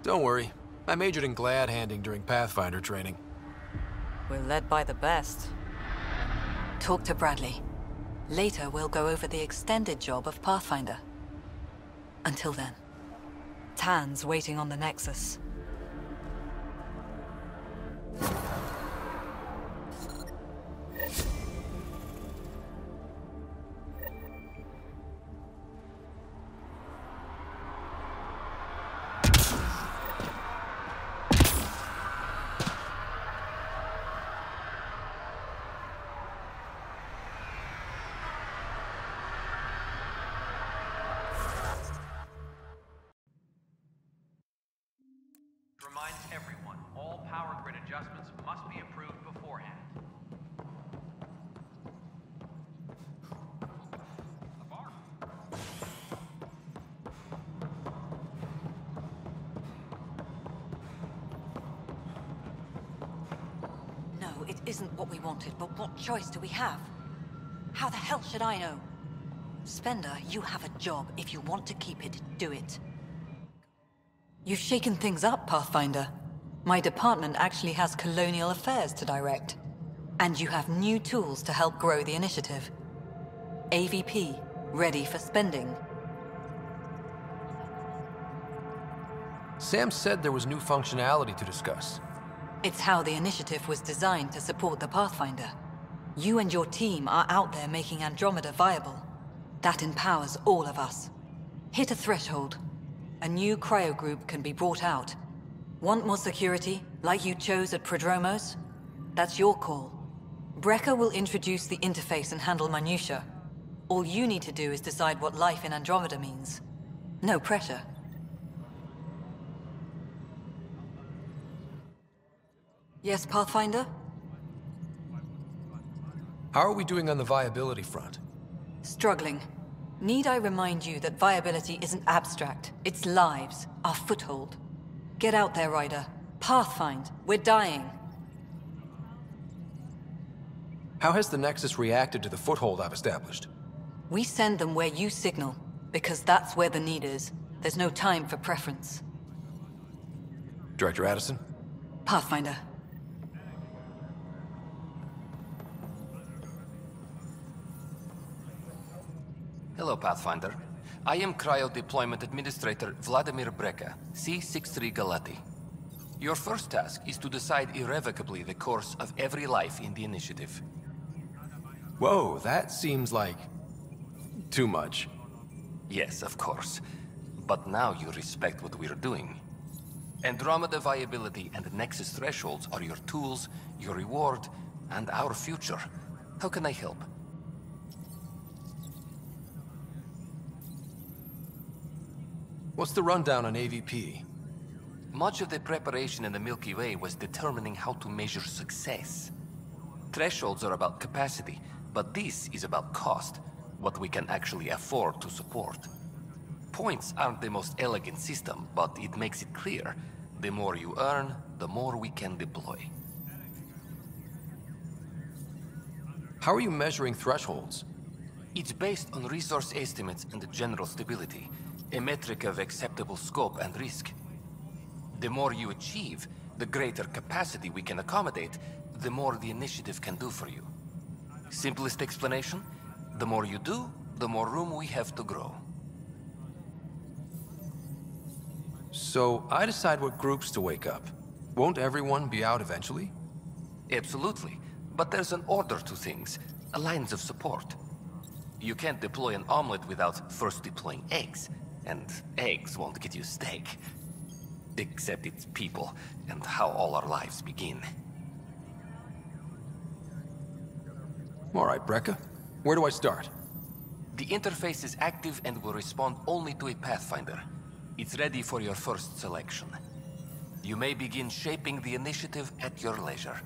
Don't worry. I majored in glad handing during Pathfinder training. We're led by the best. Talk to Bradley. Later, we'll go over the extended job of Pathfinder. Until then. Tan's waiting on the Nexus. Reminds everyone, all power grid adjustments must be approved beforehand. No, it isn't what we wanted, but what choice do we have? How the hell should I know? Spender, you have a job. If you want to keep it, do it. You've shaken things up, Pathfinder. My department actually has colonial affairs to direct. And you have new tools to help grow the initiative. AVP, ready for spending. Sam said there was new functionality to discuss. It's how the initiative was designed to support the Pathfinder. You and your team are out there making Andromeda viable. That empowers all of us. Hit a threshold. A new cryo group can be brought out. Want more security, like you chose at Prodromos? That's your call. Brecker will introduce the interface and handle minutiae. All you need to do is decide what life in Andromeda means. No pressure. Yes, Pathfinder? How are we doing on the viability front? Struggling. Need I remind you that viability isn't abstract, it's lives, our foothold. Get out there, Ryder. Pathfind, we're dying. How has the Nexus reacted to the foothold I've established? We send them where you signal, because that's where the need is. There's no time for preference. Director Addison? Pathfinder. Hello, Pathfinder. I am Cryo Deployment Administrator Vladimir Breca, C-63 Galati. Your first task is to decide irrevocably the course of every life in the initiative. Whoa, that seems like... too much. Yes, of course. But now you respect what we're doing. Andromeda viability and Nexus thresholds are your tools, your reward, and our future. How can I help? What's the rundown on AVP? Much of the preparation in the Milky Way was determining how to measure success. Thresholds are about capacity, but this is about cost, what we can actually afford to support. Points aren't the most elegant system, but it makes it clear. The more you earn, the more we can deploy. How are you measuring thresholds? It's based on resource estimates and general stability, a metric of acceptable scope and risk. The more you achieve, the greater capacity we can accommodate, the more the initiative can do for you. Simplest explanation? The more you do, the more room we have to grow. So I decide what groups to wake up. Won't everyone be out eventually? Absolutely. But there's an order to things, lines of support. You can't deploy an omelet without first deploying eggs. And eggs won't get you steak. Except it's people, and how all our lives begin. All right, Breca. Where do I start? The interface is active and will respond only to a Pathfinder. It's ready for your first selection. You may begin shaping the initiative at your leisure.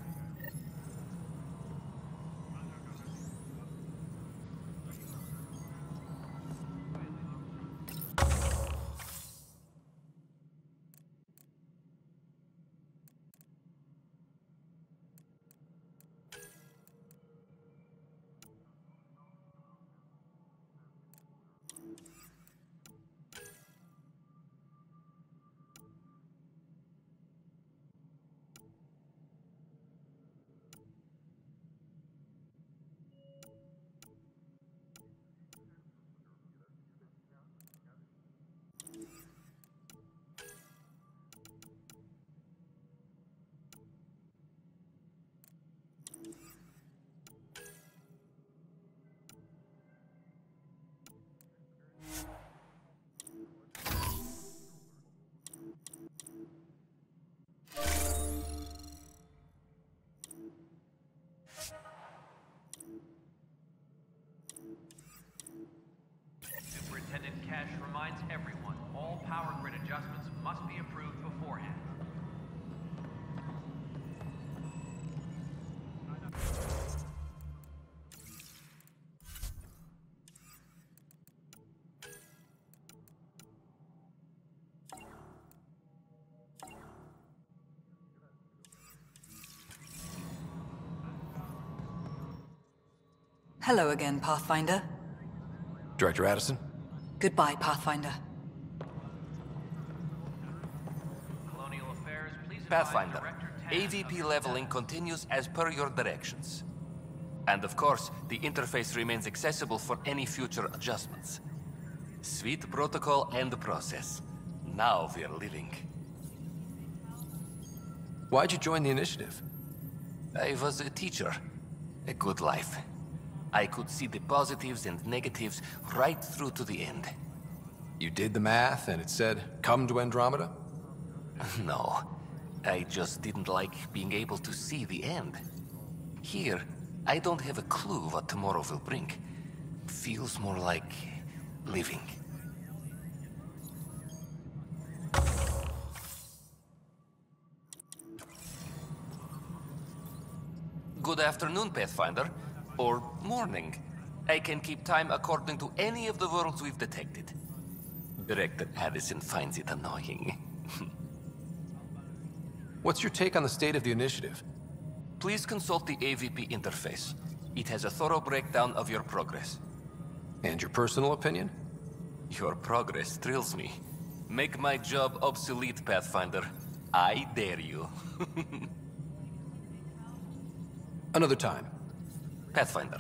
Hello again, Pathfinder. Director Addison? Goodbye, Pathfinder. Colonial Affairs, please advise Pathfinder, Director Tan AVP leveling continues as per your directions. And of course, the interface remains accessible for any future adjustments. Sweet protocol and process. Now we're living. Why'd you join the initiative? I was a teacher. A good life. I could see the positives and negatives right through to the end. You did the math and it said, come to Andromeda? No, I just didn't like being able to see the end. Here, I don't have a clue what tomorrow will bring. Feels more like living. Good afternoon, Pathfinder. Or morning. I can keep time according to any of the worlds we've detected. Director Addison finds it annoying. What's your take on the state of the initiative? Please consult the AVP interface. It has a thorough breakdown of your progress. And your personal opinion? Your progress thrills me. Make my job obsolete, Pathfinder. I dare you. Another time. Pathfinder,